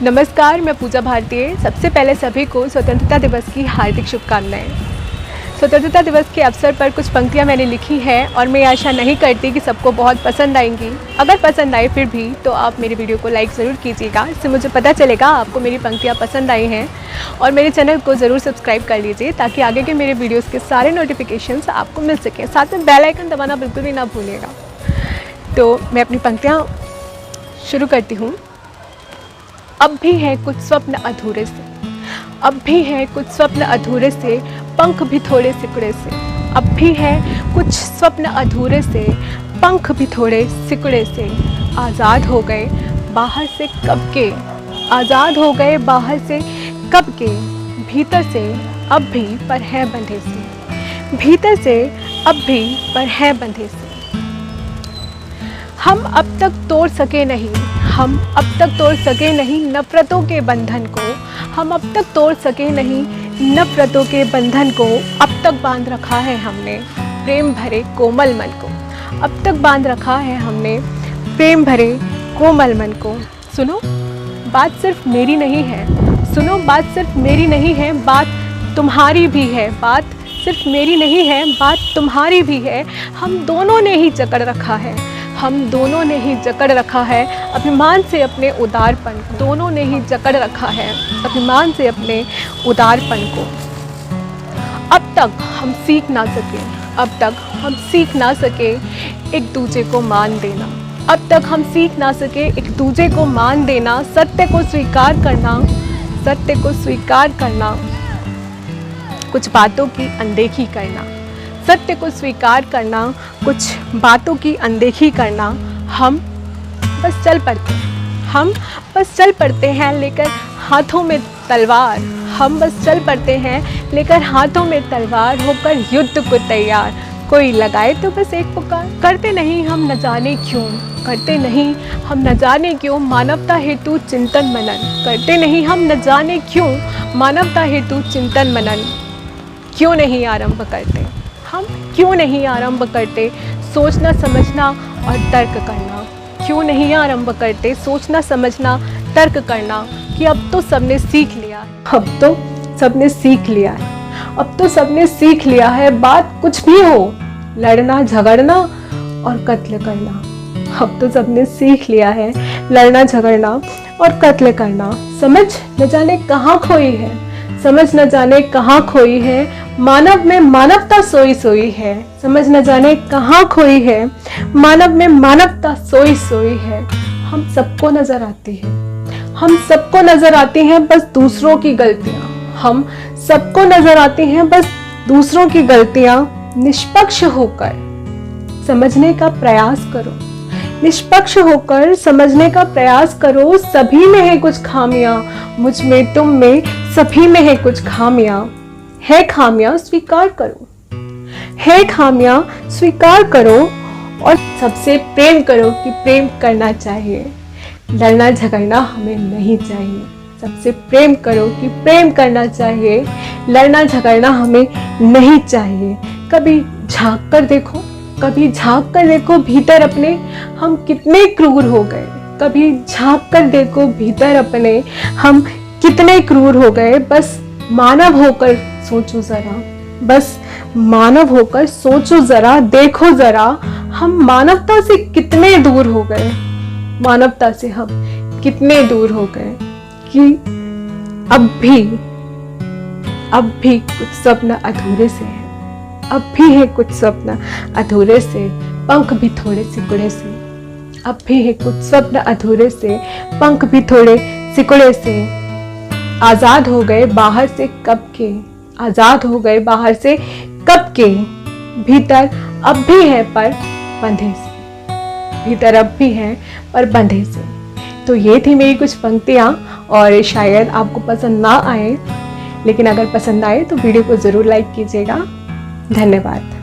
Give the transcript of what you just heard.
नमस्कार, मैं पूजा भारतीय। सबसे पहले सभी को स्वतंत्रता दिवस की हार्दिक शुभकामनाएं। स्वतंत्रता दिवस के अवसर पर कुछ पंक्तियां मैंने लिखी हैं और मैं आशा नहीं करती कि सबको बहुत पसंद आएंगी। अगर पसंद आए फिर भी तो आप मेरे वीडियो को लाइक ज़रूर कीजिएगा। इससे मुझे पता चलेगा आपको मेरी पंक्तियां पसंद आई हैं। और मेरे चैनल को ज़रूर सब्सक्राइब कर लीजिए ताकि आगे के मेरे वीडियोज़ के सारे नोटिफिकेशंस आपको मिल सकें। साथ में बेल आइकन दबाना बिल्कुल भी ना भूलिएगा। तो मैं अपनी पंक्तियाँ शुरू करती हूँ। अब भी है कुछ स्वप्न अधूरे से, अब भी है कुछ स्वप्न अधूरे से, पंख भी थोड़े सिकुड़े से। अब भी है कुछ स्वप्न अधूरे से, पंख भी थोड़े सिकुड़े से। आज़ाद हो गए बाहर से कब के, आज़ाद हो गए बाहर से कब के। भीतर से अब भी पर है बंधे से, भीतर से अब भी पर है बंधे से। हम अब तक तोड़ सके नहीं, हम अब तक तोड़ सके नहीं नफ़रतों के बंधन को। हम अब तक तोड़ सके नहीं नफ़रतों के बंधन को। अब तक बांध रखा है हमने प्रेम भरे कोमल मन को। अब तक बांध रखा है हमने प्रेम भरे कोमल मन को। सुनो बात सिर्फ मेरी नहीं है, सुनो बात सिर्फ मेरी नहीं है, बात तुम्हारी भी है। बात सिर्फ मेरी नहीं है, बात तुम्हारी भी है। हम दोनों ने ही जकड़ रखा है, हम दोनों ने ही जकड़ रखा है अभिमान से अपने उदारपन को। दोनों ने ही जकड़ रखा है अभिमान से अपने उदारपन को। अब तक हम सीख ना सके, अब तक हम सीख ना सके एक दूजे को मान देना। अब तक हम सीख ना सके एक दूजे को मान देना। सत्य को स्वीकार करना, सत्य को स्वीकार करना, कुछ बातों की अनदेखी करना। सत्य को स्वीकार करना, कुछ बातों की अनदेखी करना। हम बस चल पड़ते हैं, हम बस चल पड़ते हैं लेकर हाथों में तलवार। हम बस चल पड़ते हैं लेकर हाथों में तलवार, होकर युद्ध को तैयार। कोई लगाए तो बस एक पुकार, करते नहीं हम न जाने क्यों, करते नहीं हम न जाने क्यों मानवता हेतु चिंतन मनन। करते नहीं हम न जाने क्यों मानवता हेतु चिंतन मनन। क्यों नहीं आरंभ करते, हम क्यों नहीं आरंभ करते सोचना समझना और तर्क करना। क्यों नहीं आरंभ करते सोचना समझना तर्क करना कि अब तो सबने सीख लिया है, अब तो सबने सीख लिया है, अब तो सबने सीख लिया है। बात कुछ भी हो, लड़ना झगड़ना और कत्ल करना। अब तो सबने सीख लिया है लड़ना झगड़ना और कत्ल करना। समझ न जाने कहाँ खोई है, समझ न जाने कहाँ खोई है, मानव में मानवता सोई सोई है। समझ न जाने कहाँ खोई है, मानव में मानवता सोई सोई है। हम सबको नजर आती है, हम सबको नजर आती हैं बस दूसरों की गलतियाँ। हम सबको नजर आती हैं बस दूसरों की गलतियाँ। निष्पक्ष होकर समझने का प्रयास करो, निष्पक्ष होकर समझने का प्रयास करो। सभी में है कुछ खामियां, मुझ में तुम में सभी में है कुछ खामियां। है खामियां स्वीकार करो, है खामियां स्वीकार करो और सबसे प्रेम करो कि प्रेम करना चाहिए, लड़ना झगड़ना हमें नहीं चाहिए। सबसे प्रेम करो कि प्रेम करना चाहिए, लड़ना झगड़ना हमें नहीं चाहिए। कभी झांक कर देखो, कभी झांक कर देखो भीतर अपने, हम कितने क्रूर हो गए। कभी झांक कर देखो भीतर अपने, हम कितने क्रूर हो गए। बस मानव होकर सोचो जरा, बस मानव होकर सोचो जरा, देखो जरा हम मानवता से कितने दूर हो गए। मानवता से हम कितने दूर हो गए कि अब भी कुछ स्वप्न अधूरे से हैं। अब भी है कुछ स्वप्न अधूरे से, पंख भी थोड़े सिकुड़े से। अब भी है कुछ स्वप्न अधूरे से, पंख भी थोड़े सिकुड़े से। आज़ाद हो गए बाहर से कब के, आज़ाद हो गए बाहर से कब के। भीतर अब भी है पर बंधे से, भीतर अब भी है पर बंधे से। तो ये थी मेरी कुछ पंक्तियाँ और शायद आपको पसंद ना आए, लेकिन अगर पसंद आए तो वीडियो को ज़रूर लाइक कीजिएगा। धन्यवाद।